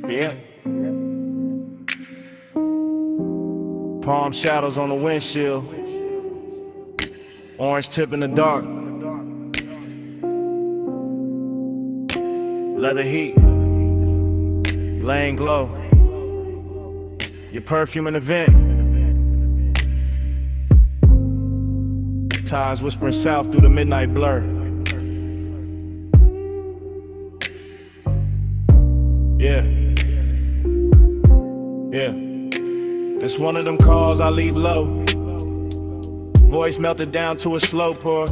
Yeah. Palm shadows on the windshield. Orange tip in the dark. Leather heat. Lane glow. Your perfume in the vent. Tires whispering south through the midnight blur. Yeah. Yeah. It's one of them calls I leave low. Voice melted down to a slow pour.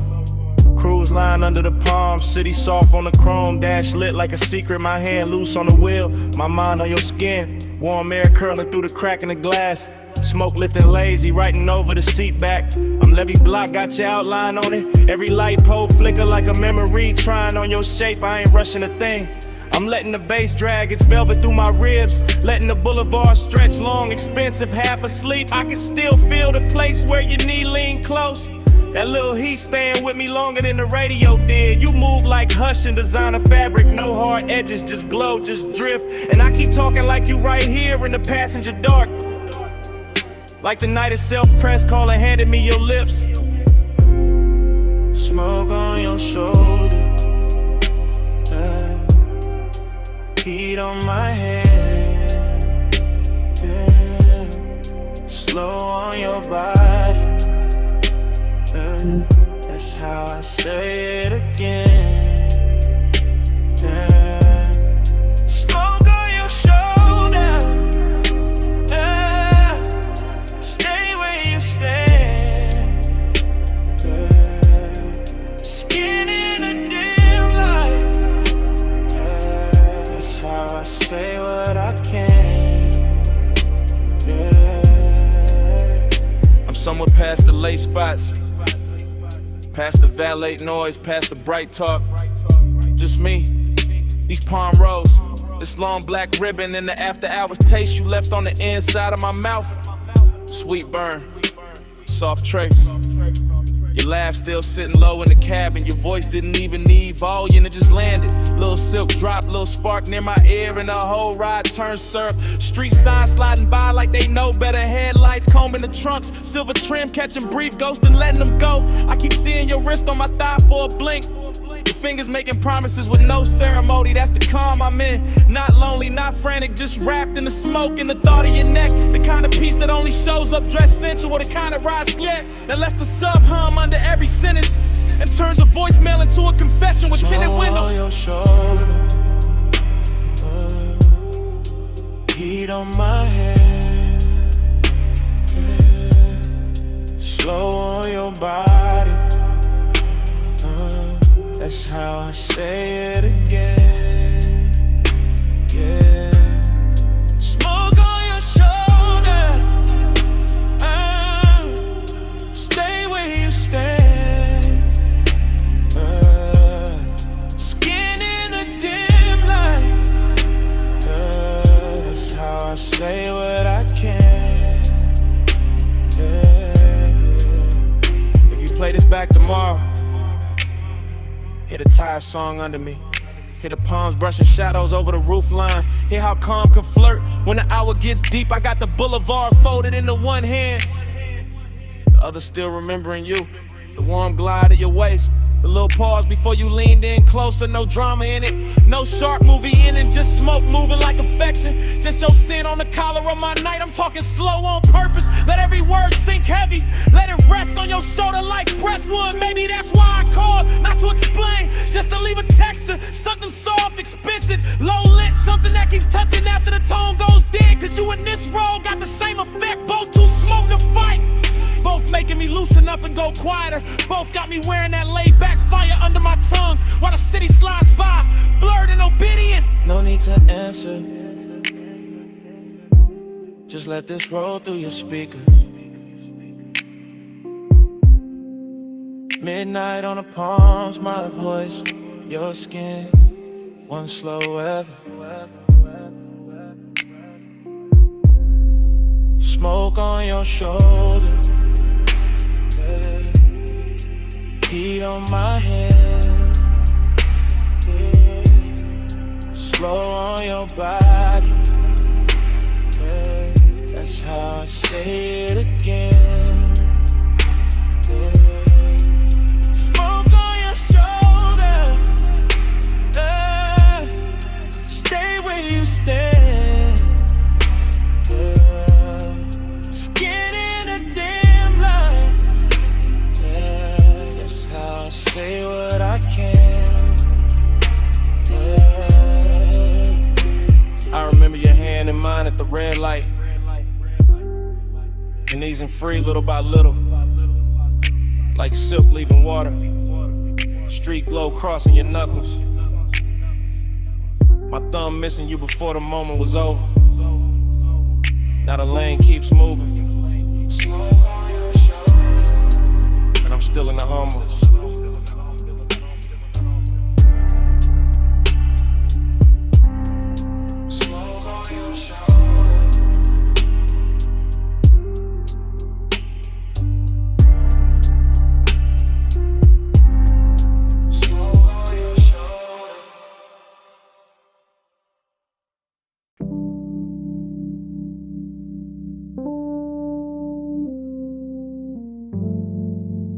Cruise line under the palm, city soft on the chrome. Dash lit like a secret, my hand loose on the wheel. My mind on your skin, warm air curling through the crack in the glass. Smoke lifting lazy, writing over the seat back. I'm Levy Block, got your outline on it. Every light pole flicker like a memory. Trying on your shape, I ain't rushing a thing. I'm letting the bass drag its velvet through my ribs. Letting the boulevard stretch long, expensive, half asleep. I can still feel the place where your knee lean close. That little heat staying with me longer than the radio did. You move like Hush and designer fabric. No hard edges, just glow, just drift. And I keep talking like you right here in the passenger dark. Like the night itself, press call and handed me your lips. Smoke on your shoulder. Heat on my head, yeah. Slow on your body, that's how I say it again, yeah. Smoke on your shoulder, stay where you stand, skin in a dim light. I say what I can, yeah. I'm somewhere past the late spots, past the valet noise, past the bright talk. Just me, these palm rows, this long black ribbon, and the after hours taste you left on the inside of my mouth. Sweet burn, soft trace. Your laugh still sitting low in the cabin. Your voice didn't even need volume, it just landed. Little silk drop, little spark near my ear, and the whole ride turned syrup. Street signs sliding by like they know better. Headlights combing the trunks, silver trim catching brief ghosts and letting them go. I keep seeing your wrist on my thigh for a blink. Your fingers making promises with no ceremony. That's the calm I'm in. Not lonely, not frantic, just wrapped in the smoke and the thought of your neck. The kind of peace that only shows up dressed sensual, or the kind of ride slick that lets the sub hum under every sentence and turns a voicemail into a confession with tinted windows. On your shoulder, heat on my head, yeah. Slow on your body, that's how I say it again, yeah. Smoke on your shoulder, stay where you stand, skin in the dim light, that's how I say what I can, yeah. If you play this back tomorrow, hear the tire song under me. Hear the palms brushing shadows over the roof line. Hear how calm can flirt when the hour gets deep. I got the boulevard folded into one hand, the other still remembering you. The warm glide of your waist, the little pause before you leaned in closer. No drama in it, no sharp movie in it, just smoke moving like affection. Just your sin on the collar of my night. I'm talking slow on purpose. Let every word sink heavy. Let it rest on your shoulder like breath would. Maybe that's why I called, not to explain, just to leave a texture. Something soft, expensive, low lit, something that keeps touching after the tone goes dead. Cause you and this role got the same effect. Both too smoke to fight. Both making me loosen up and go quieter. Both got me wearing that laid back fire under my tongue while the city slides by, blurred and obedient. No need to answer, just let this roll through your speakers. Midnight on the palms, my voice, your skin, one slow weather. Smoke on your shoulder, heat on my head, yeah. Slow on your body, how I say it again. Smoke on your shoulder. Stay where you stand. Skin in a damn line. That's how I say what I can. I remember your hand in mine at the red light. And easing free little by little, like silk leaving water. Street glow crossing your knuckles. My thumb missing you before the moment was over. Now the lane keeps moving, and I'm still in the hummus.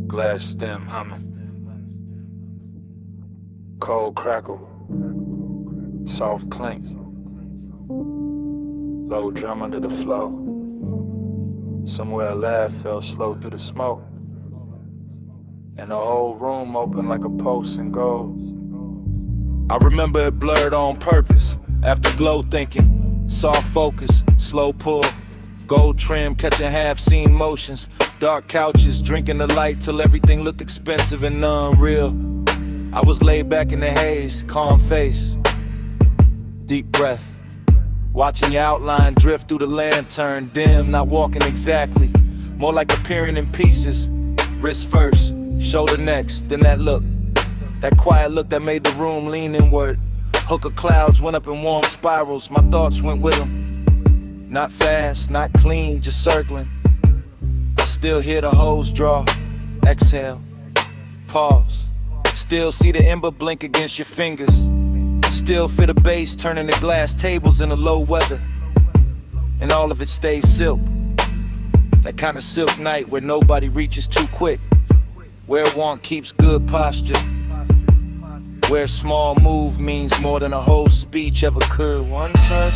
Glass stem humming, cold crackle, soft clink, low drum under the flow. Somewhere a laugh fell slow through the smoke, and the whole room opened like a pulse in gold. I remember it blurred on purpose, after glow thinking, soft focus, slow pull, gold trim catching half-seen motions. Dark couches, drinking the light till everything looked expensive and unreal. I was laid back in the haze, calm face, deep breath, watching your outline drift through the lantern, dim, not walking exactly, more like appearing in pieces. Wrist first, shoulder next, then that look, that quiet look that made the room lean inward. Hook of clouds went up in warm spirals, my thoughts went with them. Not fast, not clean, just circling. Still hear the hose draw, exhale, pause. Still see the ember blink against your fingers. Still feel the bass turning the glass tables in the low weather. And all of it stays silk. That kind of silk night where nobody reaches too quick. Where one keeps good posture. Where a small move means more than a whole speech ever could. One touch,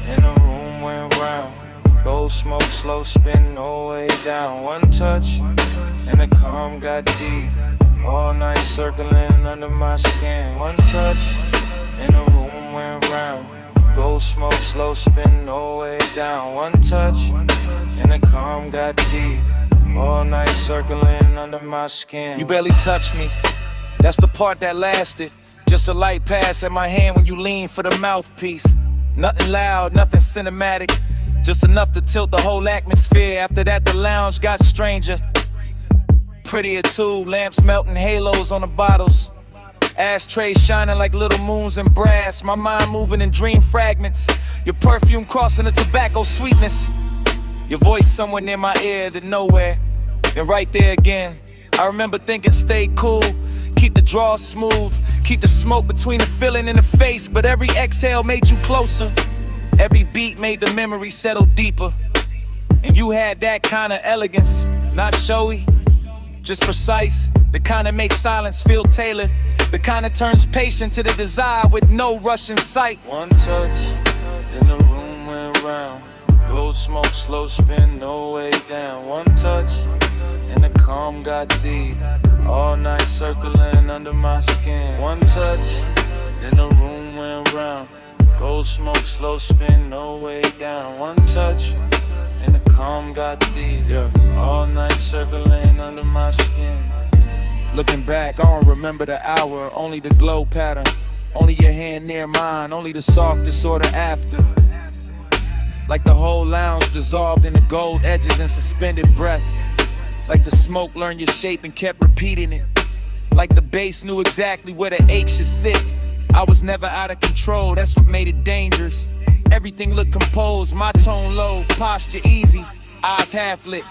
and the room went round. Gold smoke, slow spin, no way down. One touch, and the calm got deep. All night circling under my skin. One touch, and the room went round. Gold smoke, slow spin, no way down. One touch, and the calm got deep. All night circling under my skin. You barely touched me, that's the part that lasted. Just a light pass at my hand when you lean for the mouthpiece. Nothing loud, nothing cinematic, just enough to tilt the whole atmosphere. After that the lounge got stranger, prettier too. Lamps melting halos on the bottles, ashtrays shining like little moons in brass. My mind moving in dream fragments, your perfume crossing the tobacco sweetness. Your voice somewhere near my ear, then nowhere, then right there again. I remember thinking stay cool, keep the draw smooth, keep the smoke between the feeling and the face. But every exhale made you closer, every beat made the memory settle deeper. And you had that kind of elegance, not showy, just precise. The kind that makes silence feel tailored, the kind that turns patient to the desire with no rush in sight. One touch, then the room went round. Gold smoke, slow spin, no way down. One touch, and the calm got deep. All night circling under my skin. One touch, then the room went round. Gold smoke, slow spin, no way down. One touch, and the calm got deep. All night circling under my skin. Looking back, I don't remember the hour, only the glow pattern. Only your hand near mine, only the soft disorder after. Like the whole lounge dissolved in the gold edges and suspended breath. Like the smoke learned your shape and kept repeating it. Like the bass knew exactly where the ache should sit. I was never out of control, that's what made it dangerous. Everything looked composed, my tone low, posture easy, eyes half lit.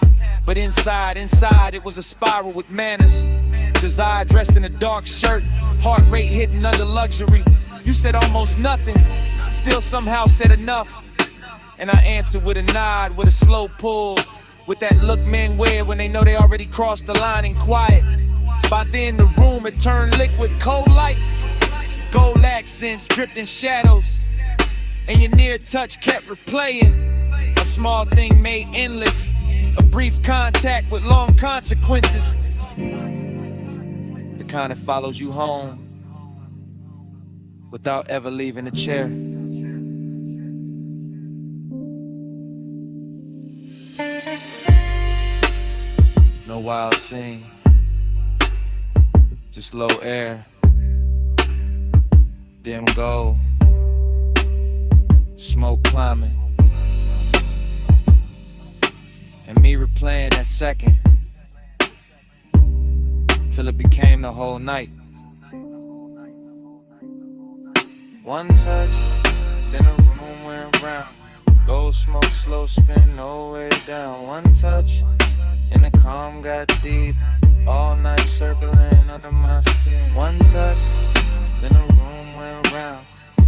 But inside it was a spiral with manners. Desire dressed in a dark shirt, heart rate hidden under luxury. You said almost nothing, still somehow said enough. And I answer with a nod, with a slow pull, with that look men wear when they know they already crossed the line and quiet. By then the room had turned liquid, cold light, gold accents dripped in shadows, and your near touch kept replaying. A small thing made endless, a brief contact with long consequences. The kind that follows you home without ever leaving the chair. No wild scene, just low air, dim gold, smoke climbing, and me replaying that second till it became the whole night. One touch, then the room went round. Gold smoke, slow spin, no way down. One touch, and the calm got deep. All night circling under my skin. One touch, then the room went round.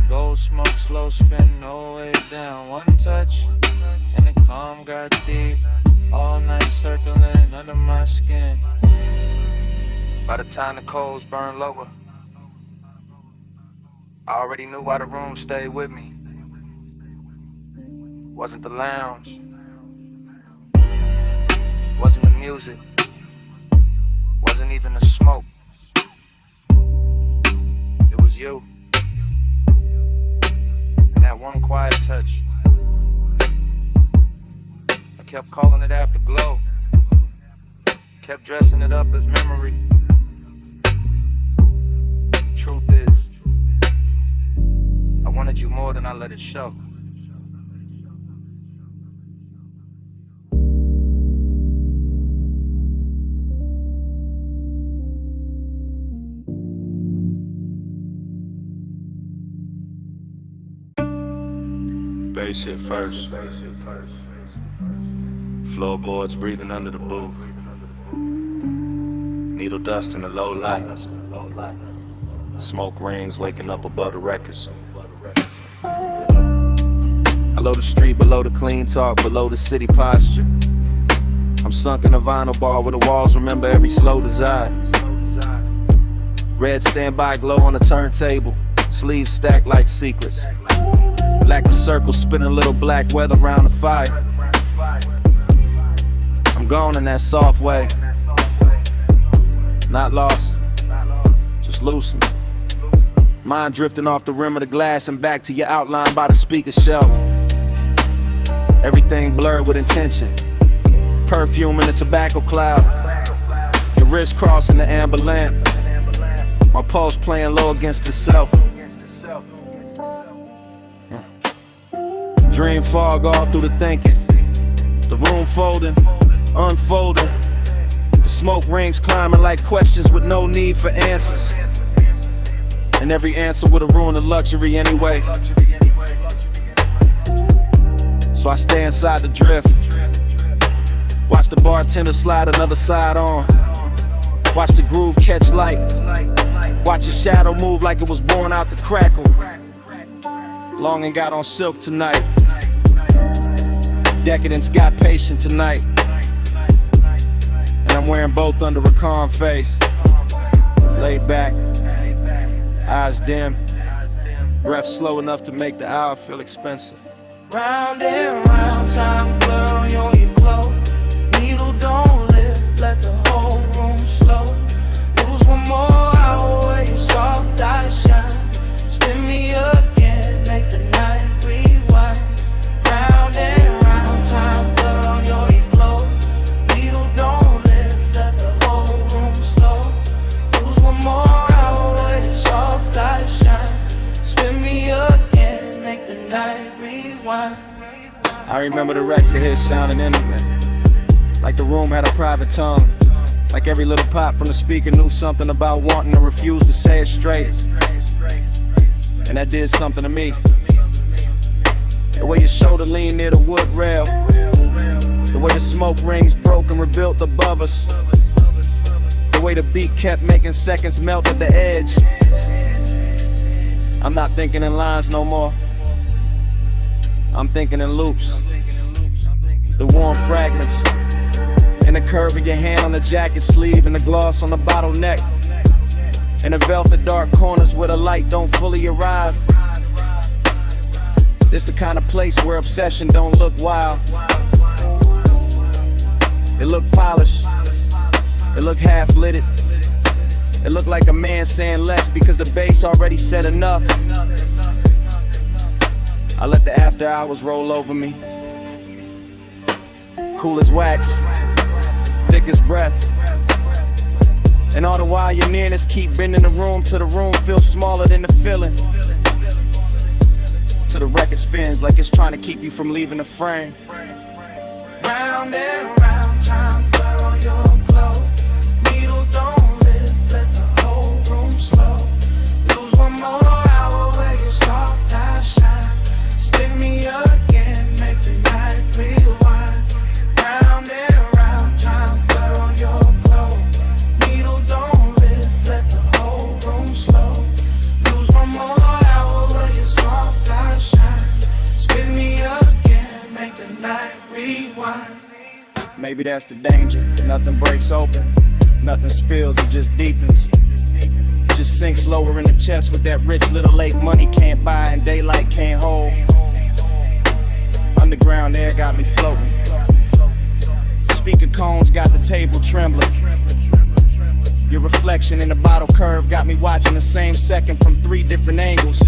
Gold smoke, slow spin, no way down. One touch, and the calm got deep. All night circling under my skin. By the time the coals burned lower, I already knew why the room stayed with me. Wasn't the lounge, wasn't the music, wasn't even the smoke. It was you, and that one quiet touch. I kept calling it afterglow, kept dressing it up as memory. Truth is, I wanted you more than I let it show. Bass hit first. Floorboards breathing under the booth. Needle dust in the low light. Smoke rings waking up above the records. Below the street, below the clean talk, below the city posture. I'm sunk in a vinyl bar where the walls remember every slow desire. Red standby glow on the turntable, sleeves stacked like secrets. Black the circle, spinning little black weather around the fire. I'm gone in that soft way. Not lost, just loosened. Mind drifting off the rim of the glass and back to your outline by the speaker shelf. Everything blurred with intention. Perfume in the tobacco cloud. Your wrist crossing the amber lamp. My pulse playing low against itself. Dream fog all through the thinking. The room folding, unfolding. The smoke rings climbing like questions with no need for answers. And every answer would've ruined the luxury anyway. So I stay inside the drift. Watch the bartender slide another side on. Watch the groove catch light. Watch your shadow move like it was born out the crackle. Longing got on silk tonight. Decadence got patient tonight. And I'm wearing both under a calm face. Laid back, eyes dim, breath slow enough to make the hour feel expensive. Round and round, time blurring on your glow. Needle don't lift, let the whole room slow. Lose one more hour where your soft eyes shine. Spin me again, make the night rewind. Round and round, time blurring on your glow. Needle don't lift, let the whole room slow. Lose one more hour where your soft eyes shine. Spin me again, make the night rewind. I remember the record hit sounding intimate, like the room had a private tongue. Like every little pop from the speaker knew something about wanting to refuse to say it straight. And that did something to me. The way your shoulder leaned near the wood rail, the way the smoke rings broke and rebuilt above us, the way the beat kept making seconds melt at the edge. I'm not thinking in lines no more. I'm thinking in loops, the warm fragments, and the curve of your hand on the jacket sleeve, and the gloss on the bottleneck, and the velvet dark corners where the light don't fully arrive. This the kind of place where obsession don't look wild. It look polished, it look half-lit. It look like a man saying less because the bass already said enough. I let the after hours roll over me, cool as wax, thick as breath. And all the while your nearness keep bending the room till the room feels smaller than the feeling. Till the record spins like it's trying to keep you from leaving the frame. Round and round, time blur on your glow. Needle don't lift, let the whole room slow. Lose one more hour where your soft eyes shine. Spin me again, make the night rewind. Round and round, time blur on your glow. Needle don't lift, let the whole room slow. Lose one more hour where your soft eyes shine. Spin me again, make the night rewind. Maybe that's the danger. Nothing breaks open, nothing spills, it just deepens. Just sinks lower in the chest with that rich little lake money can't buy and daylight can't hold. Underground air got me floating. Speaker cones got the table trembling. Your reflection in the bottle curve got me watching the same second from 3 different angles.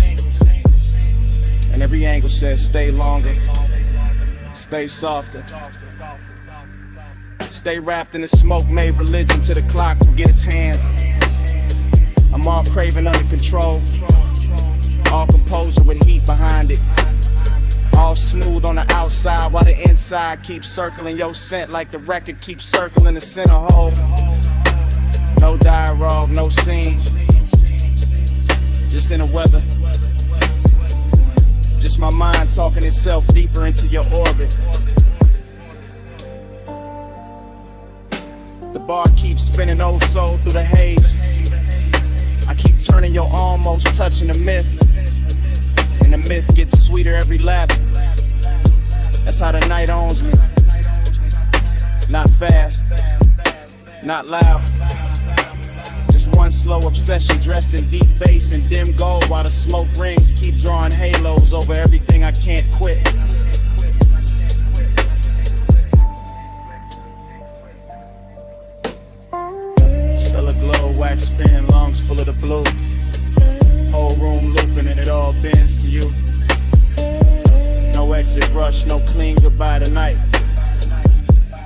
And every angle says stay longer, stay softer. Stay wrapped in the smoke, made religion to the clock, forget its hands. I'm all craving under control, all composure with heat behind it. All smooth on the outside while the inside keeps circling your scent like the record keeps circling the center hole. No dialogue, no scene, just in the weather. Just my mind talking itself deeper into your orbit. The bar keeps spinning oh so through the haze. I keep turning your almost touching the myth, and the myth gets sweeter every lap. That's how the night owns me. Not fast, not loud, just one slow obsession dressed in deep bass and dim gold, while the smoke rings keep drawing halos over everything I can't quit. Cellar glow, wax spin, lungs full of the blue. Whole room looping and it all bends to you. No exit rush, no clean goodbye tonight.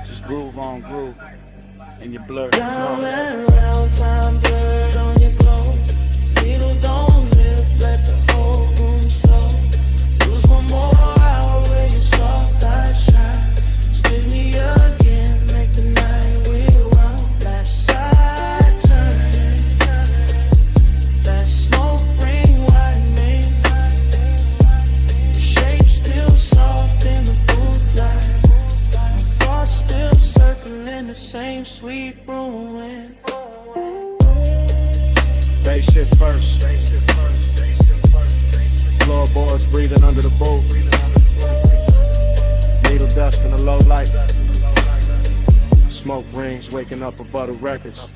Just groove on groove, and you blur. Round and round, time blurred on your glow. Needle don't lift, let the whole room slow. Lose one more hour where your soft eyes shine. Spin me again, make the night rewind. Last side turning, that smoke ring widening. The shape still soft in the booth light. My thoughts still circling the same sweet ruin. Bass shit first. Floorboards breathing under the boat. Needle dust in the low light. Smoke rings waking up above the records.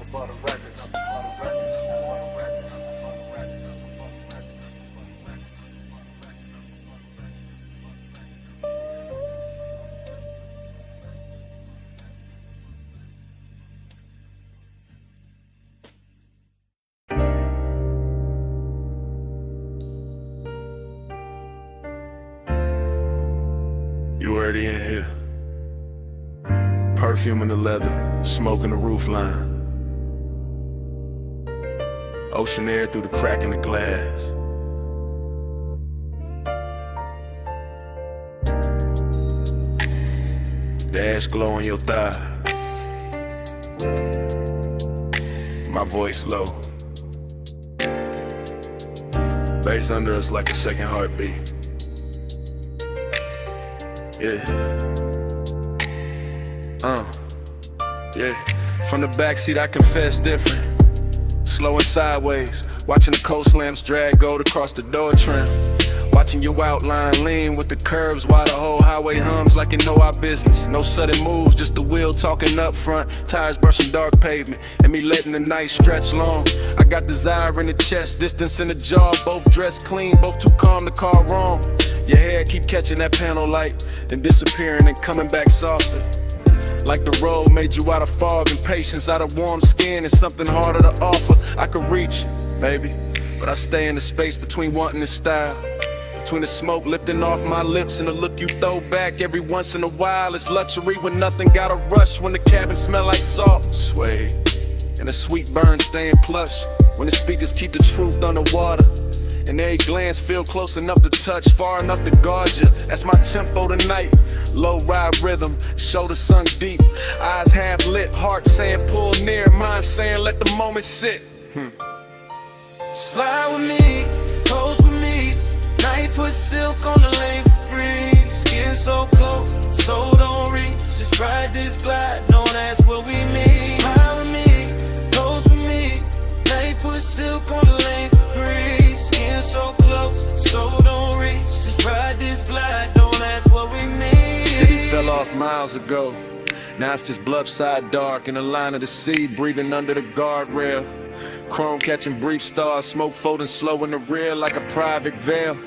You already in here. Perfume in the leather, smoke in the roof line. Ocean air through the crack in the glass. The ash glow on your thigh. My voice low. Bass under us like a second heartbeat. Yeah. Yeah. From the backseat I confess different. Slow and sideways, watching the coast lamps drag gold across the door trim. Watching your outline lean with the curves while the whole highway hums like you know our business. No sudden moves, just the wheel talking up front, tires brushing dark pavement, and me letting the night stretch long. I got desire in the chest, distance in the jaw, both dressed clean, both too calm to call wrong. Your hair keep catching that panel light, then disappearing and coming back softer. Like the road made you out of fog and patience, out of warm skin and something harder to offer. I could reach, maybe, but I stay in the space between wanting and style. Between the smoke lifting off my lips and the look you throw back every once in a while. It's luxury when nothing gotta rush, when the cabin smell like salt. Sway, and the sweet burn staying plush, when the speakers keep the truth underwater. And every glance feel close enough to touch, far enough to guard you. That's my tempo tonight. Low ride rhythm, shoulders sunk deep, eyes half lit, heart saying pull near, mind saying let the moment sit. Slide with me, pose with me. Night put silk on the lane for free. Skin so close, so don't reach. Just ride this glide, don't ask what we mean. Slide with me, pose with me. Night put silk on the lane for free. Skin so close, so don't reach. Just ride this glide, don't ask what we mean. City fell off miles ago. Now it's just bluffside dark in the line of the sea, breathing under the guardrail. Chrome catching brief stars, smoke folding slow in the rear like a private veil.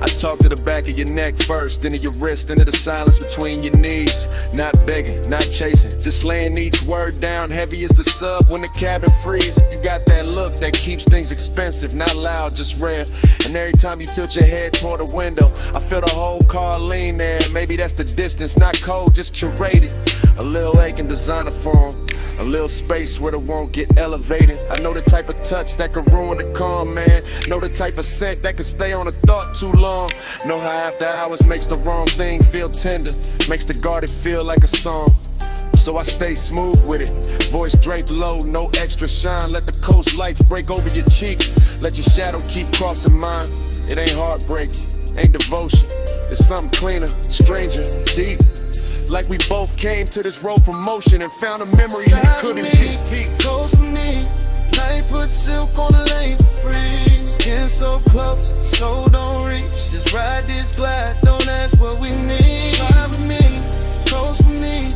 I talk to the back of your neck first, then to your wrist, into the silence between your knees. Not begging, not chasing, just laying each word down heavy as the sub when the cabin freezes. You got that look that keeps things expensive, not loud, just rare. And every time you tilt your head toward the window, I feel the whole car lean there. Maybe that's the distance, not cold, just curated. A little aching designer form, a little space where it won't get elevated. I know the type of touch that could ruin the calm, man. Know the type of scent that could stay on a thought too long. Know how after hours makes the wrong thing feel tender, makes the guarded feel like a song. So I stay smooth with it, voice draped low, no extra shine. Let the coast lights break over your cheek, let your shadow keep crossing mine. It ain't heartbreak, ain't devotion, it's something cleaner, stranger, deep. Like we both came to this road from motion and found a memory that couldn't be. Goes with me, night put silk on the lane for free. Skin so close, so don't reach. Just ride this glide, don't ask what we need. Slide with me, goes with me.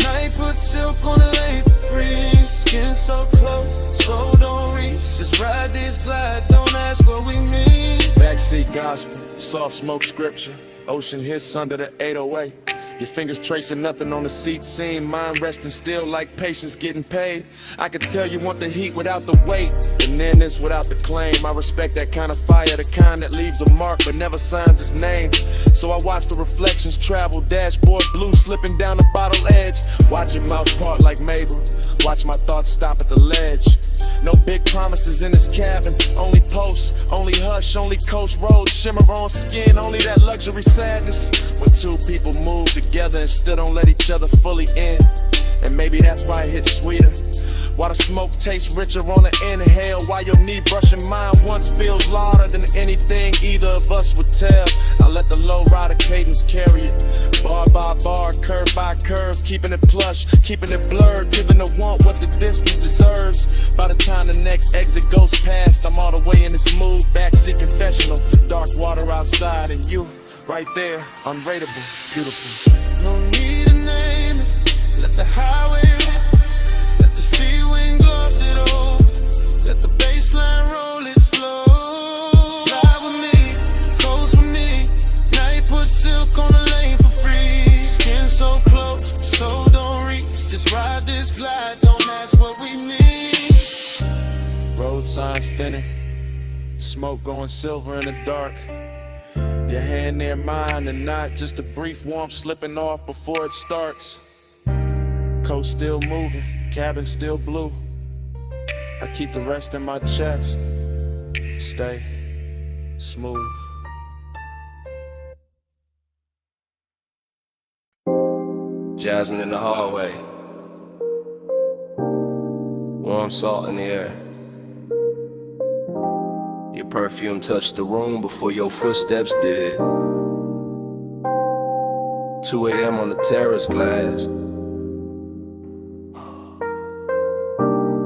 Night put silk on the lane for free. Skin so close, so don't reach. Just ride this glide, don't ask what we need. Backseat gospel, soft smoke scripture, ocean hits under the 808. Your fingers tracing nothing on the seat seam, mind resting still like patience getting paid. I could tell you want the heat without the weight, and then this without the claim. I respect that kind of fire, the kind that leaves a mark but never signs its name. So I watch the reflections travel, dashboard blue slipping down the bottle edge. Watch your mouth part like Mabel, watch my thoughts stop at the ledge. No big promises in this cabin, only posts, only hush, only coast roads, shimmer on skin, only that luxury sadness. When two people move together and still don't let each other fully in. And maybe that's why it hits sweeter, why the smoke tastes richer on the inhale, why your knee brushing mine once feels louder than anything either of us would tell. I let the low rider cadence carry it, bar by bar, curve by curve, keeping it plush, keeping it blurred, giving the want what the distance deserves. By the time the next exit goes past, I'm all the way in this mood, backseat confessional, dark water outside and you right there, unrateable, beautiful. No need to name it, let the highway rip. Let the sea wind gloss it over. Let the baseline roll it slow. Slide with me, coast with me. Night put silk on the lane for free. Skin so close, so don't reach. Just ride this glide, don't ask what we need. Road signs thinning, smoke going silver in the dark. Your hand near mine and not just a brief warmth slipping off before it starts. Coast still moving, cabin still blue. I keep the rest in my chest. Stay smooth. Jasmine in the hallway, warm salt in the air. Your perfume touched the room before your footsteps did. 2 a.m. on the terrace glass,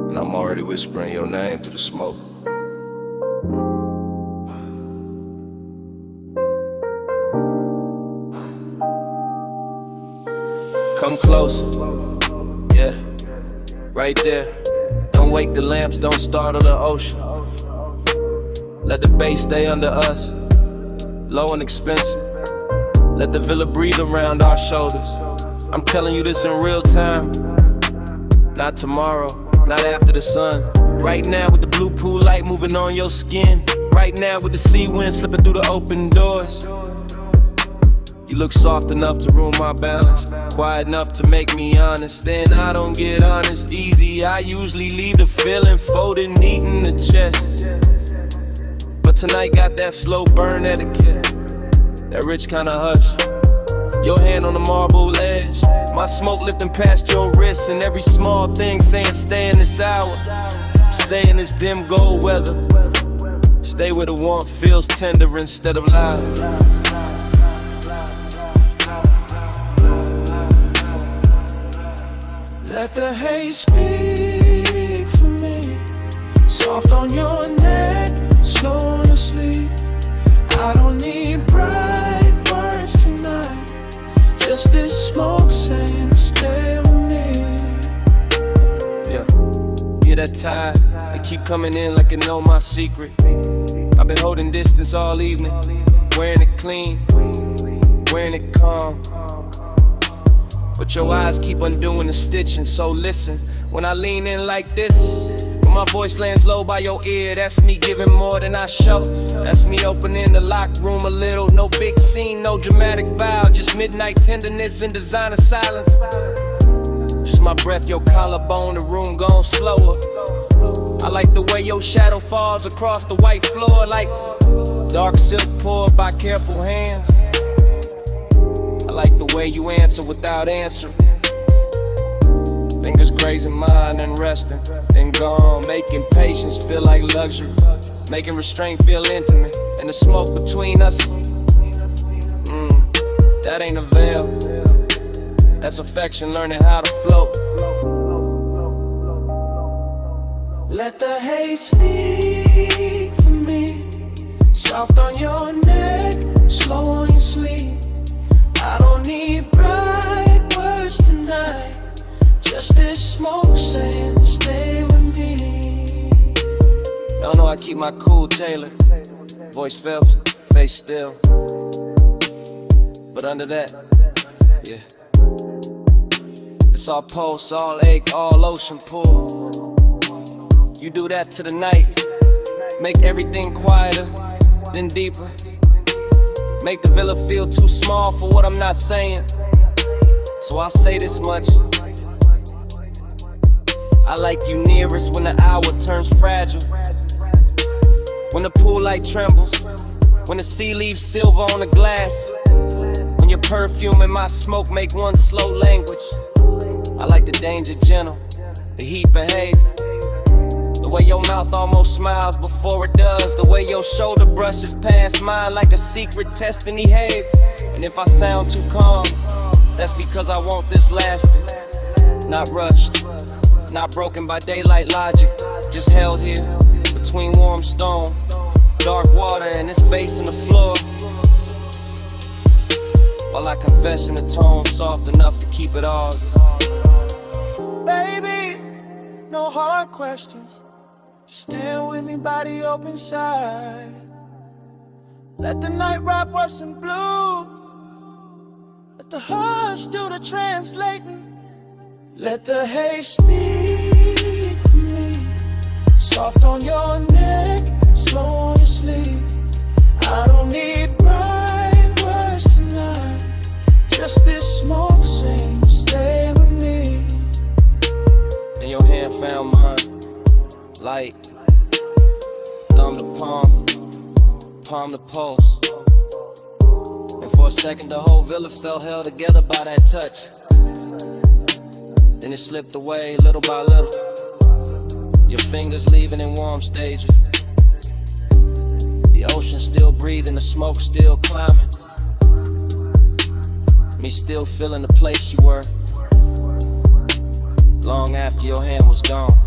and I'm already whispering your name through the smoke. closer. Yeah, right there. Don't wake the lamps, don't startle the ocean. Let the bass stay under us, low and expensive. Let the villa breathe around our shoulders. I'm telling you this in real time. Not tomorrow, not after the sun. Right now with the blue pool light moving on your skin. Right now with the sea wind slipping through the open doors. You look soft enough to ruin my balance, quiet enough to make me honest. Then I don't get honest easy. I usually leave the feeling folded neat in the chest. But tonight got that slow burn etiquette, that rich kind of hush. Your hand on the marble edge, my smoke lifting past your wrist, and every small thing saying stay in this hour, stay in this dim gold weather, stay where the warmth feels tender instead of loud. Let the haze speak for me, soft on your neck, slow on your sleep. I don't need bright words tonight, just this smoke saying stay with me. Yeah, hear that tide, they keep coming in like it know my secret. I've been holding distance all evening, wearing it clean, wearing it calm. But your eyes keep undoing the stitching, so listen. When I lean in like this, when my voice lands low by your ear, that's me giving more than I show. That's me opening the locked room a little. No big scene, no dramatic vow, just midnight tenderness and designer silence. Just my breath, your collarbone, the room gone slower. I like the way your shadow falls across the white floor, like dark silk poured by careful hands. I like the way you answer without answering. Fingers grazing mine and resting, then gone, making patience feel like luxury, making restraint feel intimate, and the smoke between us, that ain't a veil, that's affection learning how to float. Let the haze speak for me, soft on your neck, slow on your sleep. I don't need bright words tonight, just this smoke saying stay with me. Don't know I keep my cool tailored, voice felt, face still. But under that, yeah, it's all pulse, all ache, all ocean pull. You do that to the night, make everything quieter, then deeper. Make the villa feel too small for what I'm not saying, so I'll say this much. I like you nearest when the hour turns fragile, when the pool light trembles, when the sea leaves silver on the glass, when your perfume and my smoke make one slow language. I like the danger gentle, the heat behave, the way your mouth almost smiles before it does, the way your shoulder brushes past mine like a secret testing behave. And if I sound too calm, that's because I want this lasting, not rushed, not broken by daylight logic, just held here between warm stone, dark water, and this bass in the floor, while I confess in a tone soft enough to keep it all. Baby, no hard questions, just stand with me, body open side. Let the night wrap us in blue, let the hush do the translating. Let the haze speak for me, soft on your neck, slow on your sleep. I don't need bright words tonight, just this smoke saying stay with me. And your hand found mine, light, thumb to palm, palm to pulse. And for a second the whole villa felt held together by that touch. Then it slipped away little by little, your fingers leaving in warm stages. The ocean still breathing, the smoke still climbing, me still feeling the place you were, long after your hand was gone.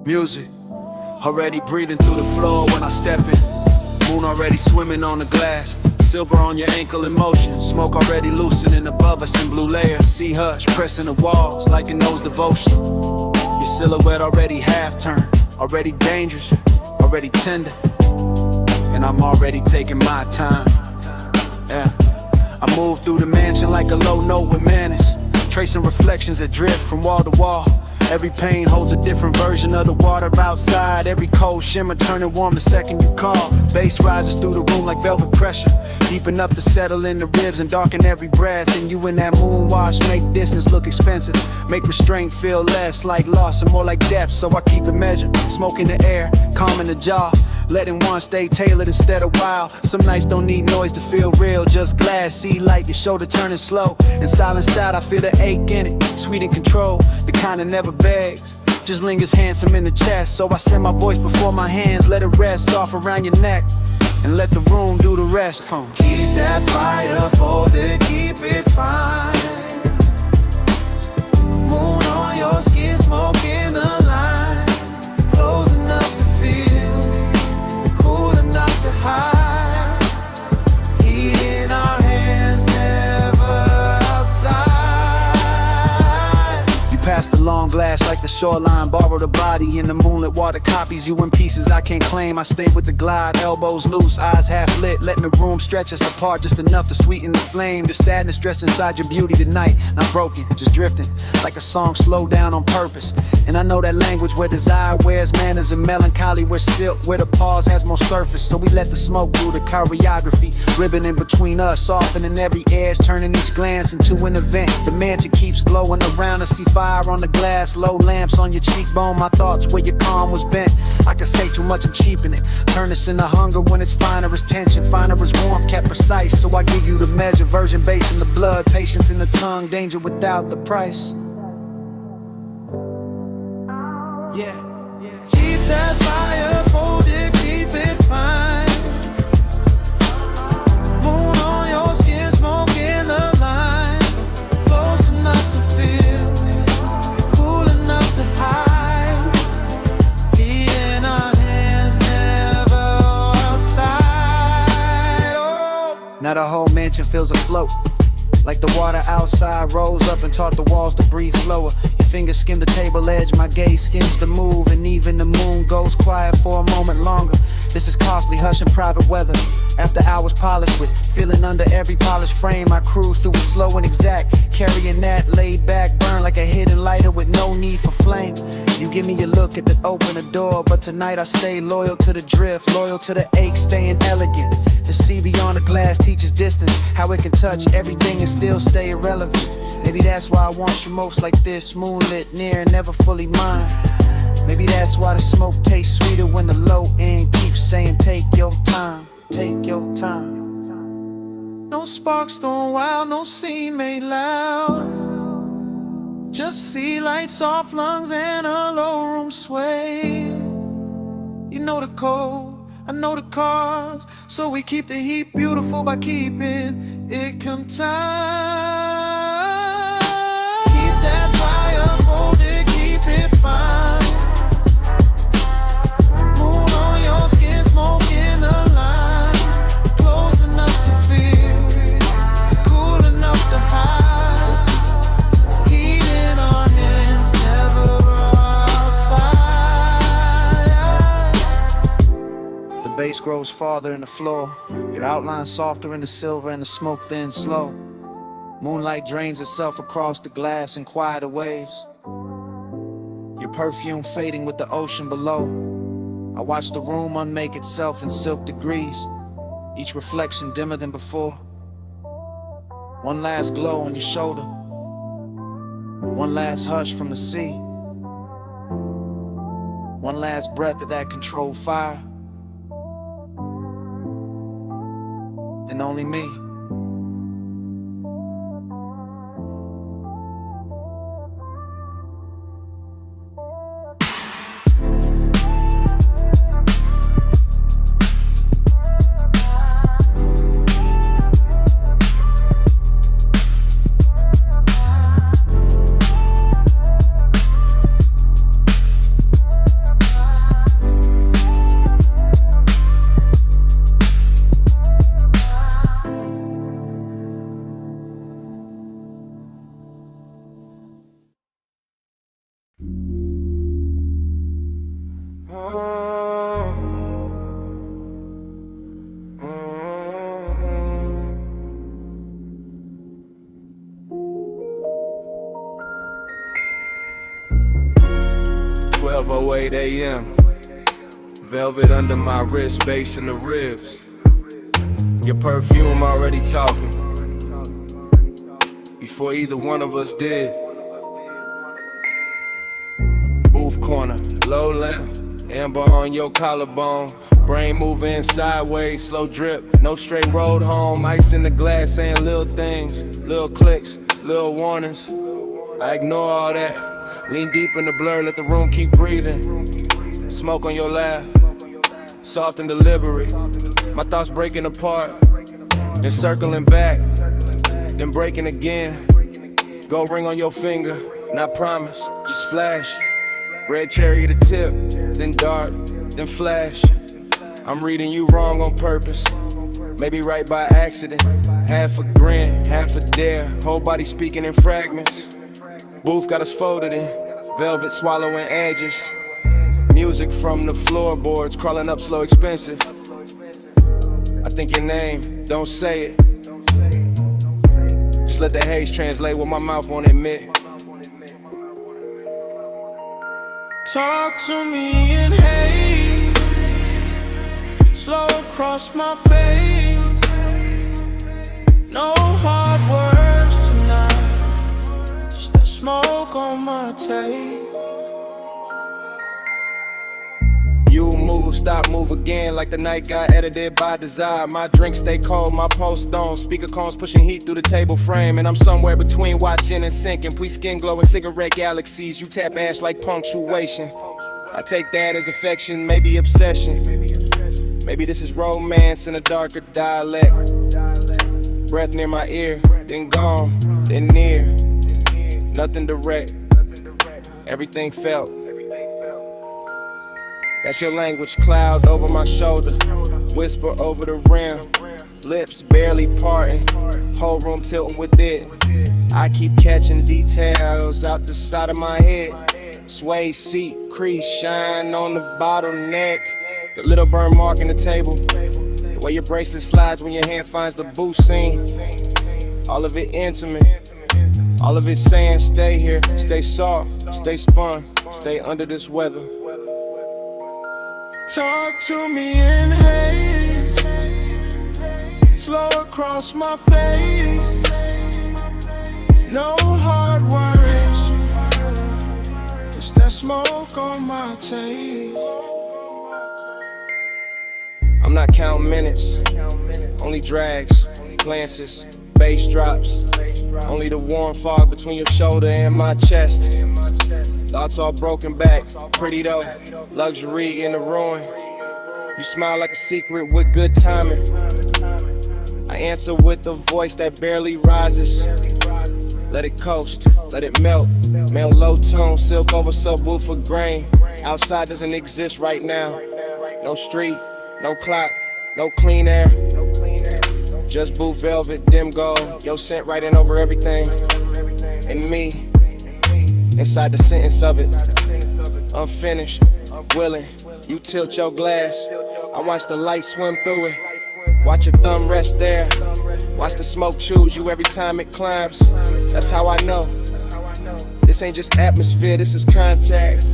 Music, already breathing through the floor when I step in. Moon already swimming on the glass. Silver on your ankle in motion. Smoke already loosening above us in blue layers. Sea hush pressing the walls like it knows devotion. Your silhouette already half turned. Already dangerous, already tender. And I'm already taking my time. Yeah, I move through the mansion like a low note with manners. Tracing reflections that drift from wall to wall. Every pain holds a different version of the water outside. Every cold shimmer turning warm the second you call. Bass rises through the room like velvet pressure, deep enough to settle in the ribs and darken every breath. And you in that moon wash make distance look expensive, make restraint feel less like loss and more like depth. So I keep it measured, smoke in the air, calm in the jaw, letting one stay tailored instead of wild. Some nights don't need noise to feel real, just glass, see light, your shoulder turning slow. And silenced out, I feel the ache in it, sweet in control, the kind that never begs, just lingers handsome in the chest. So I send my voice before my hands, let it rest off around your neck, and let the room do the rest. Keep that fire folded, keep it fine. Moon on your skin, smoke in the line. Close enough to feel, cool enough to hide. Heat in our hands, never outside. You pass the long glass like the shoreline, borrow the body in the moonlit water, copies you in pieces I can't claim. I stay with the glide, elbows loose, eyes half lit, letting the room stretch us apart just enough to sweeten the flame. The sadness dressed inside your beauty tonight, not broken, just drifting like a song slowed down on purpose. And I know that language where desire wears manners and melancholy where silk, where the pause has more surface. So we let the smoke do the choreography, ribbon in between us, softening every edge, turning each glance into an event. The mansion keeps glowing around us, see fire on the glass, low lamps on your cheekbone. My thoughts where your calm was bent. I could say too much and cheapen it, turn this into hunger when it's finer as tension, finer as warmth, kept precise. So I give you the measure, virgin base in the blood, patience in the tongue, danger without the price. Yeah, yeah. Keep that fire folded, keep it fine. Moon on your skin, smoke in the line. Close enough to feel, cool enough to hide. Heat in our hands, never outside. Oh. Now the whole mansion feels afloat, like the water outside rose up and taught the walls to breathe slower. Your fingers skim the table edge, my gaze skims the move, and even the moon goes quiet for a moment longer. This is costly, hush and private weather. After hours polished with, feeling under every polished frame, I cruise through it slow and exact, carrying that laid back burn like a hidden lighter with no need for flame. You give me a look at the open the door, but tonight I stay loyal to the drift, loyal to the ache, staying elegant. To see beyond the glass teaches distance, how it can touch everything and still stay irrelevant. Maybe that's why I want you most like this, moonlit, near and never fully mine. Maybe that's why the smoke tastes sweeter when the low end keeps saying take your time, take your time. No sparks thrown wild, no scene made loud. Just sea lights, soft lungs, and a low room sway. You know the code, I know the cause, so we keep the heat beautiful by keeping it contained. Keep that fire folded, keep it fine. Moon on your skin, smoke in the line. Close enough to feel, cool enough to hide. Heat in our hands, never outside. The bass grows farther in the floor, your outline softer in the silver and the smoke thins slow. Moonlight drains itself across the glass in quieter waves, your perfume fading with the ocean below. I watch the room unmake itself in silk degrees, each reflection dimmer than before. One last glow on your shoulder, one last hush from the sea, one last breath of that controlled fire, and only me. 8 a.m. Velvet under my wrist, bass in the ribs. Your perfume already talking before either one of us did. Booth corner, low lamp, amber on your collarbone. Brain moving sideways, slow drip, no straight road home. Ice in the glass saying little things, little clicks, little warnings. I ignore all that, lean deep in the blur, let the room keep breathing. Smoke on your lap, soft and deliberate. My thoughts breaking apart, then circling back, then breaking again. Gold ring on your finger, not promise, just flash. Red cherry at the tip, then dart, then flash. I'm reading you wrong on purpose, maybe right by accident. Half a grin, half a dare, whole body speaking in fragments. Booth got us folded in, velvet swallowing edges. Music from the floorboards, crawling up slow, expensive. I think your name, don't say it. Just let the haze translate what my mouth won't admit. Talk to me in haze, slow across my face. No hard words tonight, just that smoke on my tape. You move, stop, move again, like the night got edited by desire. My drink stay cold, my post on. Speaker cones pushing heat through the table frame. And I'm somewhere between watching and sinking. We skin glowing cigarette galaxies. You tap ash like punctuation. I take that as affection, maybe obsession. Maybe this is romance in a darker dialect. Breath near my ear, then gone, then near. Nothing direct, everything felt. That's your language, cloud over my shoulder, whisper over the rim, lips barely parting, whole room tilting with it. I keep catching details out the side of my head. Sway seat, crease, shine on the bottleneck. The little burn mark in the table, the way your bracelet slides when your hand finds the boot seam. All of it intimate, all of it saying stay here, stay soft, stay spun, stay under this weather. Talk to me in haze, slow across my face. No hard words, just that smoke on my tape. I'm not counting minutes, only drags, glances, bass drops. Only the warm fog between your shoulder and my chest. Thoughts all broken back, pretty though, luxury in the ruin. You smile like a secret with good timing. I answer with a voice that barely rises. Let it coast, let it melt. Male low tone, silk over subwoofer grain. Outside doesn't exist right now. No street, no clock, no clean air. Just booth velvet, dim gold. Your scent writing over everything. And me, inside the sentence of it, unfinished, willing. You tilt your glass, I watch the light swim through it. Watch your thumb rest there. Watch the smoke choose you every time it climbs. That's how I know. This ain't just atmosphere, this is contact.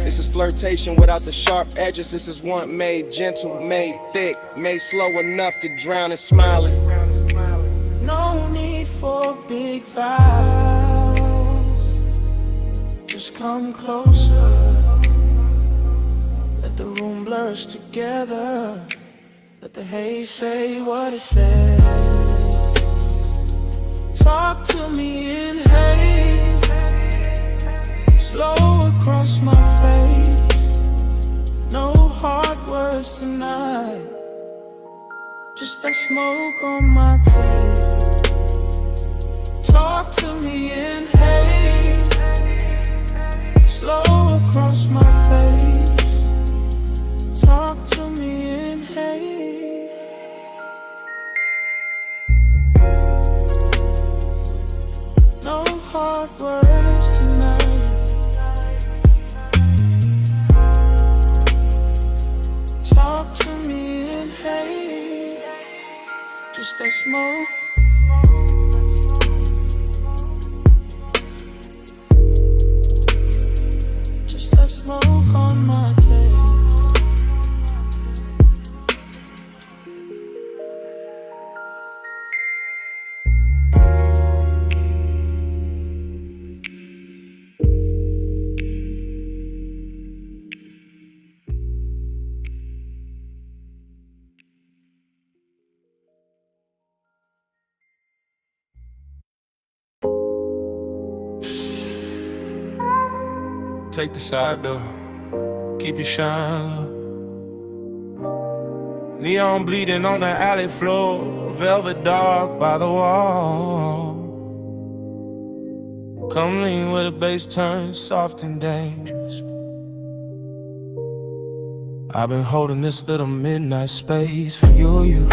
This is flirtation without the sharp edges. This is one made gentle, made thick, made slow enough to drown in smiling. No need for big vows, just come closer. Let the room blurs together. Let the haze say what it says. Talk to me in haze, slow across my face. No hard words tonight, just that smoke on my tape. Talk to me in haze, slow across my face. Talk to me in haze. No hard words tonight. Talk to me in haze, just that smoke. Just that smoke on my take the side door. Keep your shine low. Neon bleeding on the alley floor, velvet dark by the wall. Come lean where the bass turns soft and dangerous. I've been holding this little midnight space for you.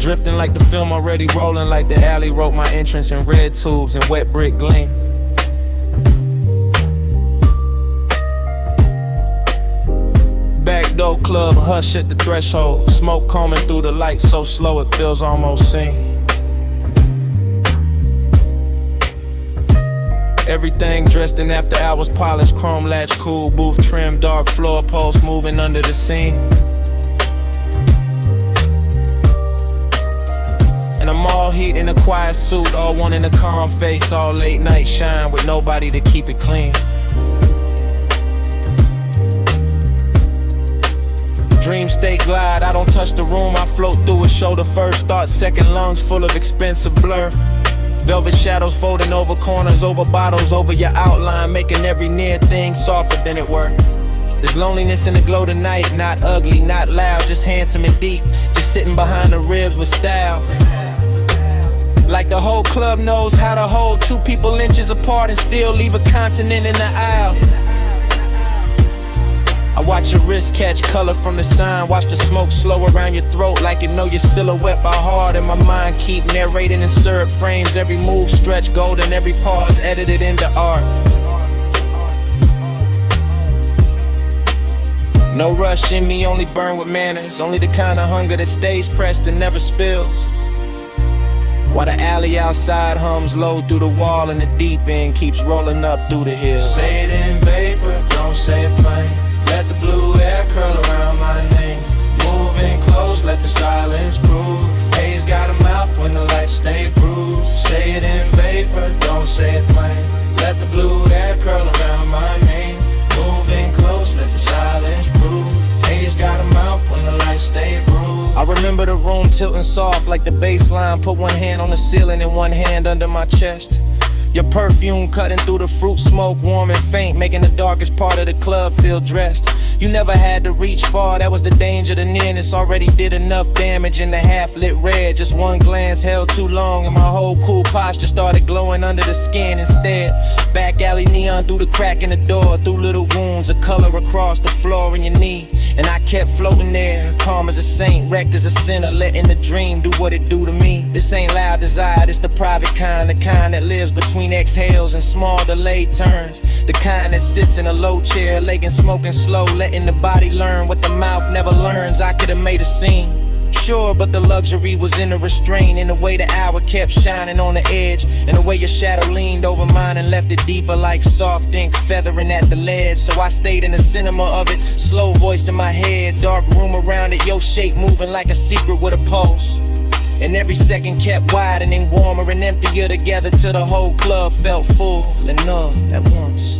Drifting like the film already rolling, like the alley wrote my entrance in red tubes and wet brick gleam. Backdoor club, hush at the threshold. Smoke combing through the lights so slow it feels almost seen. Everything dressed in after hours, polished, chrome latch, cool booth trim, dark floor posts moving under the scene. And I'm all heat in a quiet suit, all one in a calm face, all late night shine with nobody to keep it clean. Dream state glide, I don't touch the room, I float through it, shoulder first, start second, lungs full of expensive blur. Velvet shadows folding over corners, over bottles, over your outline, making every near thing softer than it were. There's loneliness in the glow tonight, not ugly, not loud, just handsome and deep, just sitting behind the ribs with style. Like the whole club knows how to hold two people inches apart and still leave a continent in the aisle. I watch your wrist catch color from the sign, watch the smoke slow around your throat like you know your silhouette by heart. And my mind keep narrating in syrup frames, every move stretch golden, every pause edited into art. No rush in me, only burn with manners, only the kind of hunger that stays pressed and never spills. While the alley outside hums low through the wall and the deep end keeps rolling up through the hills. Say it in vapor, don't say it plain. Let the blue air curl around my name. Moving close, let the silence prove. Haze got a mouth when the lights stay bruised. Say it in vapor, don't say it plain. Let the blue air curl around my name. Moving close, let the silence prove. Haze got a mouth when the lights stay bruised. I remember the room tilting soft like the bass line. Put one hand on the ceiling and one hand under my chest. Your perfume cutting through the fruit smoke, warm and faint, making the darkest part of the club feel dressed. You never had to reach far, that was the danger. The nearness already did enough damage in the half-lit red. Just one glance held too long and my whole cool posture started glowing under the skin instead. Back alley neon through the crack in the door, through little wounds, a color across the floor in your knee. And I kept floating there, calm as a saint, wrecked as a sinner, letting the dream do what it do to me. This ain't loud desire, it's the private kind, the kind that lives between exhales and small delayed turns. The kind that sits in a low chair, laying smoking slow, letting the body learn what the mouth never learns. I could've made a scene, sure, but the luxury was in the restraint, in the way the hour kept shining on the edge, and the way your shadow leaned over mine and left it deeper like soft ink feathering at the ledge. So I stayed in the cinema of it, slow voice in my head, dark room around it, your shape moving like a secret with a pulse. And every second kept widening, warmer and emptier together till the whole club felt full and numb at once.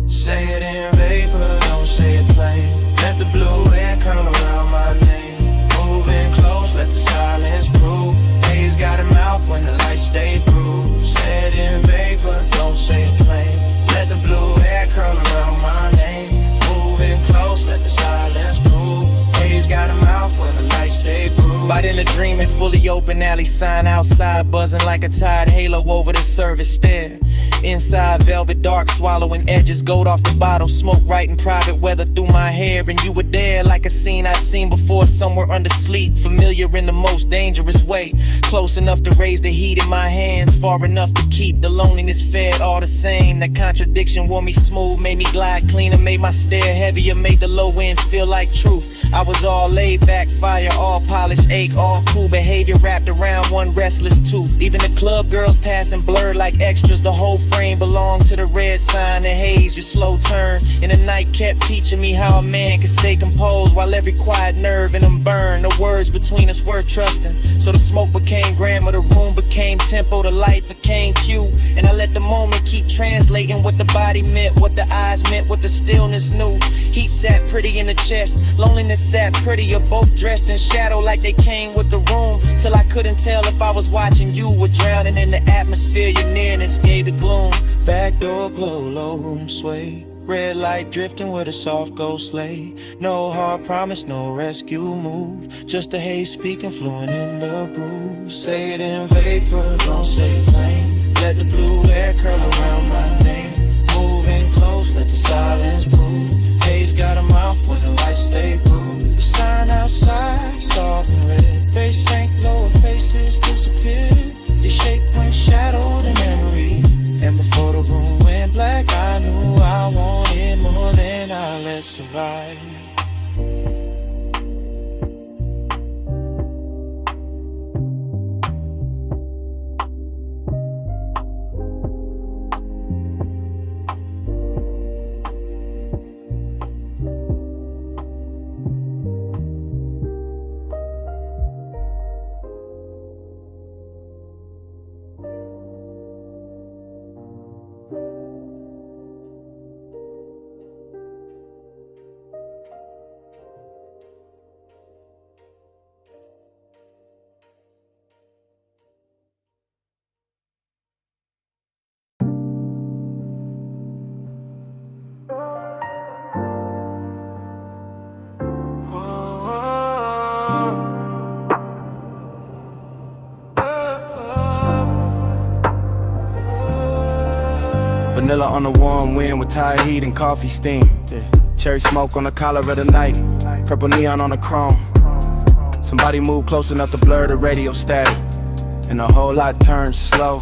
Say it in vapor, don't say it plain. Let the blue air curl around my name. Moving close, let the silence prove. Haze got a mouth when the lights stay bruised. Say it in vapor, don't say it plain. Let the blue air curl around my name. Moving close, let the silence prove. Haze got a mouth when the lights stay bruised. By then the dreaming, fully open alley sign outside, buzzing like a tired halo over the service stair. Inside velvet dark, swallowing edges, gold off the bottle, smoke right in private weather through my hair. And you were there like a scene I'd seen before, somewhere under sleep, familiar in the most dangerous way. Close enough to raise the heat in my hands, far enough to keep the loneliness fed all the same. That contradiction wore me smooth, made me glide cleaner, made my stare heavier, made the low end feel like truth. I was all laid back, fire, all polished, ache, all cool behavior wrapped around one restless tooth. Even the club girls passing blurred like extras, the whole whole frame belonged to the red sign, the haze, your slow turn. And the night kept teaching me how a man can stay composed while every quiet nerve in him burned. The words between us were trusting. So the smoke became grammar, the room became tempo, the light became cue. And I let the moment keep translating what the body meant, what the eyes meant, what the stillness knew. Heat sat pretty in the chest, loneliness sat prettier, both dressed in shadow like they came with the room. Till I couldn't tell if I was watching you or drowning in the atmosphere. Your nearness gave the gloom. Back door glow, low room sway. Red light drifting with a soft ghost sleigh. No hard promise, no rescue move. Just the haze speaking, fluent in the brew. Say it in vapor, don't say it plain. Let the blue air curl around my name. Moving close, let the silence prove. Haze got a mouth when the lights stay blue. The sign outside, soft and red. Face sank lower, faces disappeared. The shape went shadow the memory. And before the room went black, I knew I wanted more than I let survive. Vanilla on the warm wind with Thai heat and coffee steam. Cherry smoke on the collar of the night. Purple neon on the chrome. Somebody move close enough to blur the radio static. And the whole lot turns slow.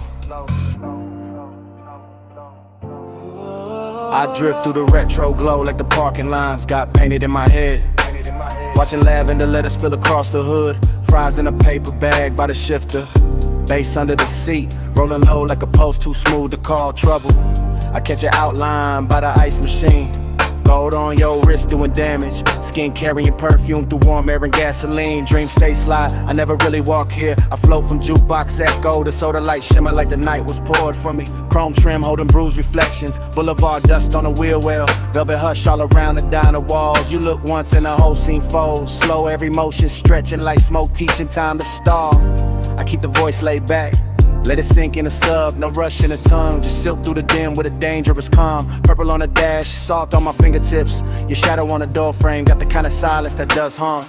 I drift through the retro glow like the parking lines got painted in my head. Watching lavender let it spill across the hood. Fries in a paper bag by the shifter. Bass under the seat, rolling low like a post too smooth to call trouble. I catch an outline by the ice machine. Gold on your wrist doing damage. Skin carrying perfume through warm air and gasoline. Dreams stay sly, I never really walk here. I float from jukebox echo to soda light shimmer like the night was poured for me. Chrome trim holding bruised reflections. Boulevard dust on the wheel well. Velvet hush all around the diner walls. You look once and the whole scene folds. Slow every motion stretching like smoke teaching time to stall. I keep the voice laid back. Let it sink in a sub, no rush in the tongue. Just silk through the dim with a dangerous calm. Purple on the dash, salt on my fingertips. Your shadow on the door frame, got the kind of silence that does harm.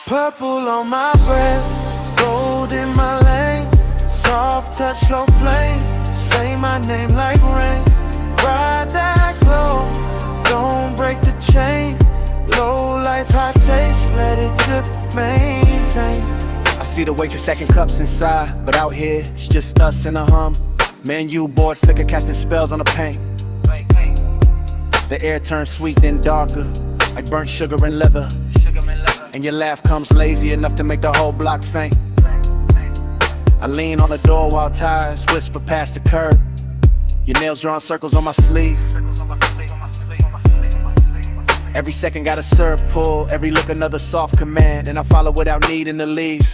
Purple on my breath, gold in my lane. Soft touch, slow flame. Say my name like rain. Ride that glow, don't break the chain. Low life, high taste, let it drip, maintain. I see the waitress stacking cups inside, but out here, it's just us and a hum. Menu board flicker casting spells on the paint. The air turns sweet then darker, like burnt sugar and leather. And your laugh comes lazy enough to make the whole block faint. I lean on the door while tires whisper past the curb. Your nails drawing circles on my sleeve. Every second got a syrup pull, every look another soft command. And I follow without needing to leave.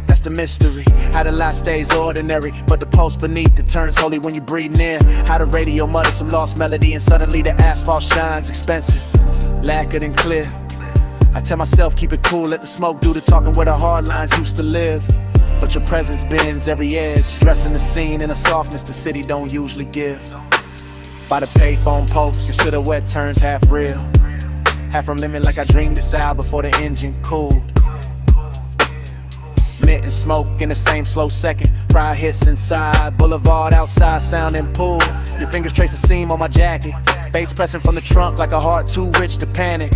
That's the mystery, how the light stays ordinary, but the pulse beneath it turns holy when you breathe near. How the radio mutters some lost melody and suddenly the asphalt shines expensive, lacquered and clear. I tell myself keep it cool, let the smoke do the talking where the hard lines used to live. But your presence bends every edge, dressing the scene in a softness the city don't usually give. By the payphone post, your silhouette turns half real, half from living like I dreamed this out before the engine cooled. Mint and smoke in the same slow second. Fry hits inside, boulevard outside sounding pool. Your fingers trace the seam on my jacket. Bass pressing from the trunk like a heart too rich to panic.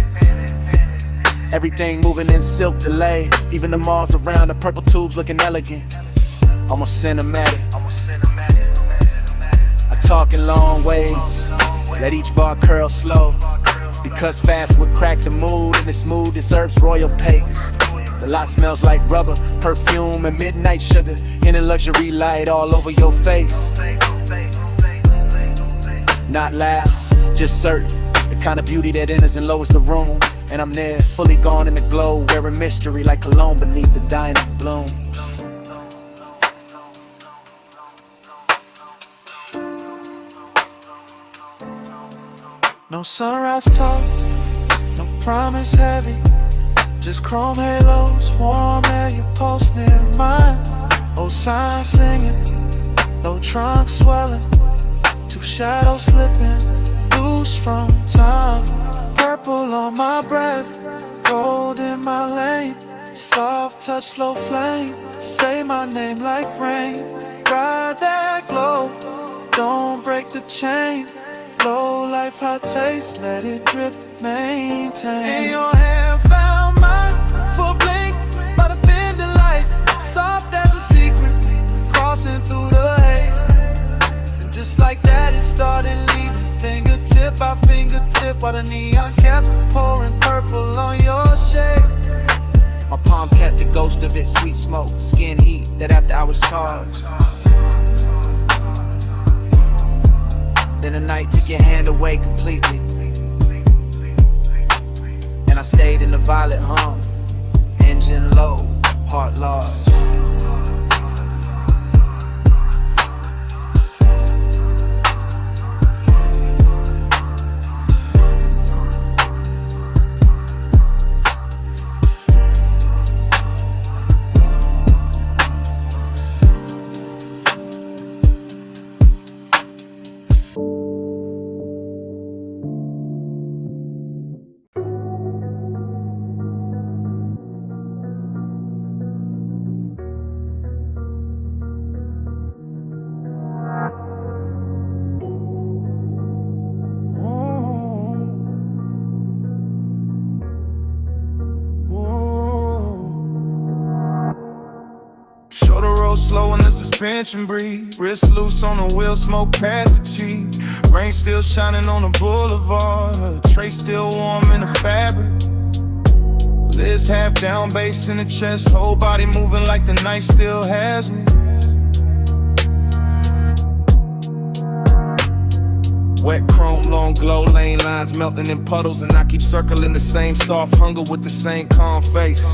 Everything moving in silk delay. Even the malls around, the purple tubes looking elegant, almost cinematic. I talk in long waves, let each bar curl slow. Because fast would crack the mood, and this mood deserves royal pace. The lot smells like rubber, perfume and midnight sugar. In a luxury light all over your face. Not loud, just certain. The kind of beauty that enters and lowers the room. And I'm there, fully gone in the glow, wearing mystery like cologne beneath the dying bloom. No sunrise talk, no promise heavy. Just chrome halos, warm air, you pulse near mine. Old signs singing, low trunk swelling. Two shadows slipping, loose from time. Purple on my breath, gold in my lane. Soft touch, slow flame, say my name like rain. Ride that glow, don't break the chain. Low life, hot taste, let it drip, maintain. In your hand found mine, for a blink, by the fender light. Soft as a secret, crossing through the haze. And just like that it started leaving, fingertip by fingertip. While the neon kept pouring purple on your shade. My palm kept the ghost of it, sweet smoke, skin heat, that after I was charged. Then the night took your hand away completely. And I stayed in the violet hum, engine low, heart large. Slow in the suspension breathe. Wrist loose on the wheel, smoke past the cheek. Rain still shining on the boulevard. Tray still warm in the fabric. Lids half down, bass in the chest. Whole body moving like the night still has me. Wet chrome, long glow, lane lines melting in puddles. And I keep circling the same soft hunger with the same calm face.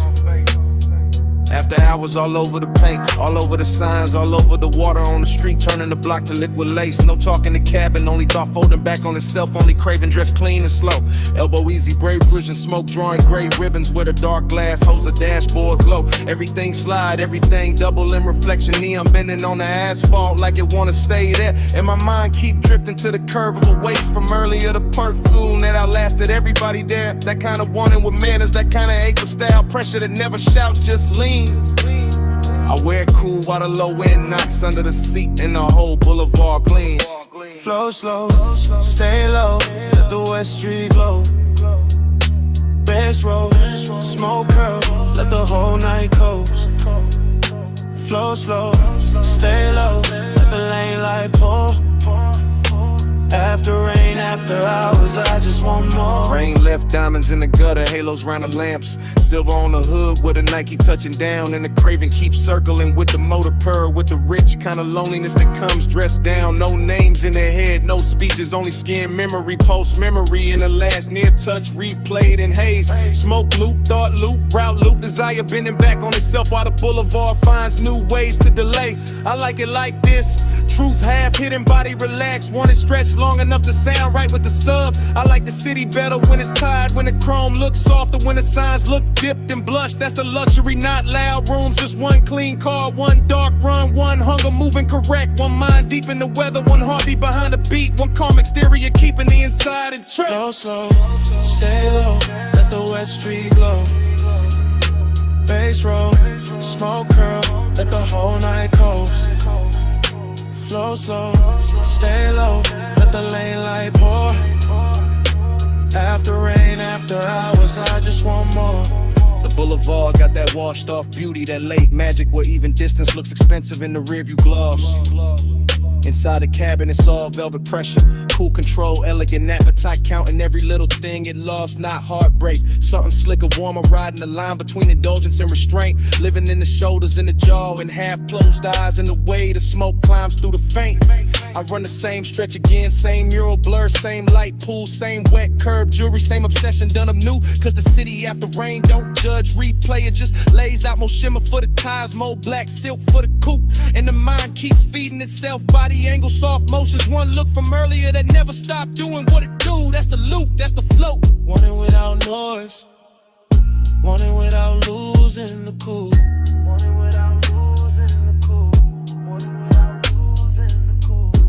After hours all over the paint, all over the signs, all over the water on the street, turning the block to liquid lace. No talk in the cabin, only thought folding back on itself, only craving dress clean and slow. Elbow easy, brave vision, smoke drawing gray ribbons with a dark glass, holds the dashboard glow. Everything slide, everything double in reflection, neon bending on the asphalt like it wanna stay there. And my mind keep drifting to the curve of a waist from earlier, the perfume that outlasted everybody there. That kind of wanting with manners, that kind of ache with style, pressure that never shouts, just lean. I wear it cool while the low end knocks under the seat and the whole boulevard gleams. Flow slow, stay low, let the West Street glow. Bass roll, smoke curl, let the whole night coast. Flow slow, stay low, let the lane light pour. After rain, after hours, I just want more. Rain left diamonds in the gutter, halos round the lamps. Silver on the hood with a Nike touching down. And the craving keeps circling with the motor purr. With the rich kind of loneliness that comes dressed down. No names in their head, no speeches, only skin memory. Post memory in the last near touch, replayed in haze. Smoke loop, thought loop, route loop. Desire bending back on itself while the boulevard finds new ways to delay. I like it like this. Truth half hidden, body relaxed. Want it stretched long enough to sound right with the sub. I like the city better when it's tired, when the chrome looks softer, when the signs look dipped and blushed. That's the luxury, not loud rooms. Just one clean car, one dark run, one hunger moving correct. One mind deep in the weather, one heartbeat behind the beat. One calm exterior keeping the inside in check. Flow slow, stay low, let the West Street glow. Bass roll, smoke curl, let the whole night coast. Flow slow, stay low, let the lane light pour. After rain, after hours, I just want more. The boulevard got that washed off beauty, that late magic where even distance looks expensive in the rearview gloss. Inside the cabin, it's all velvet pressure. Cool control, elegant appetite, counting every little thing it lost, not heartbreak. Something slicker, warmer, riding the line between indulgence and restraint. Living in the shoulders, in the jaw, and half closed eyes, and the way the smoke climbs through the faint. I run the same stretch again, same mural blur, same light pool, same wet curb jewelry, same obsession done up new. Cause the city after rain don't judge, replay it, just lays out more shimmer for the tires, more black silk for the coupe. And the mind keeps feeding itself, body angle, soft motions. One look from earlier that never stopped doing what it do. That's the loop, that's the float. Want it without noise, want it without losing the cool.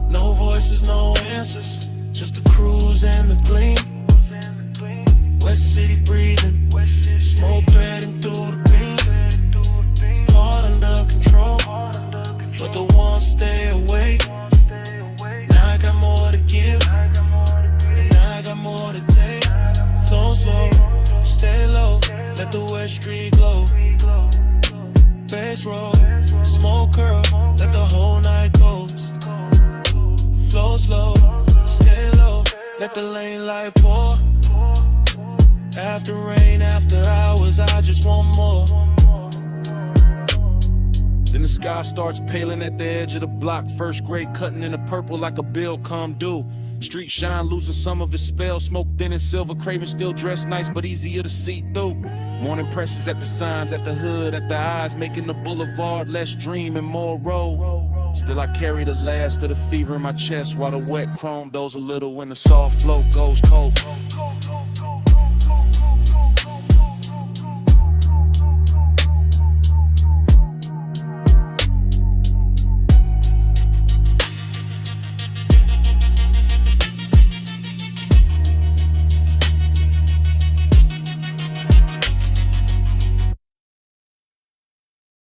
No voices, no answers, just the cruise and the gleam. West City breathing, smoke threading through the beam. Heart under control, but the ones stay awake. Now I got more to give, and I got more to take. Flow slow, stay low, let the West Street glow. Bass roll, smoke curl, let the whole night toast. Flow slow, stay low, let the lane light pour. After rain, after hours, I just want more. Then the sky starts paling at the edge of the block. First grade cutting in the purple like a bill come due. Street shine losing some of its spell. Smoke thin and silver, craving still dressed nice but easier to see through. Morning presses at the signs, at the hood, at the eyes, making the boulevard less dream and more road. Still I carry the last of the fever in my chest while the wet chrome does a little when the soft flow goes cold.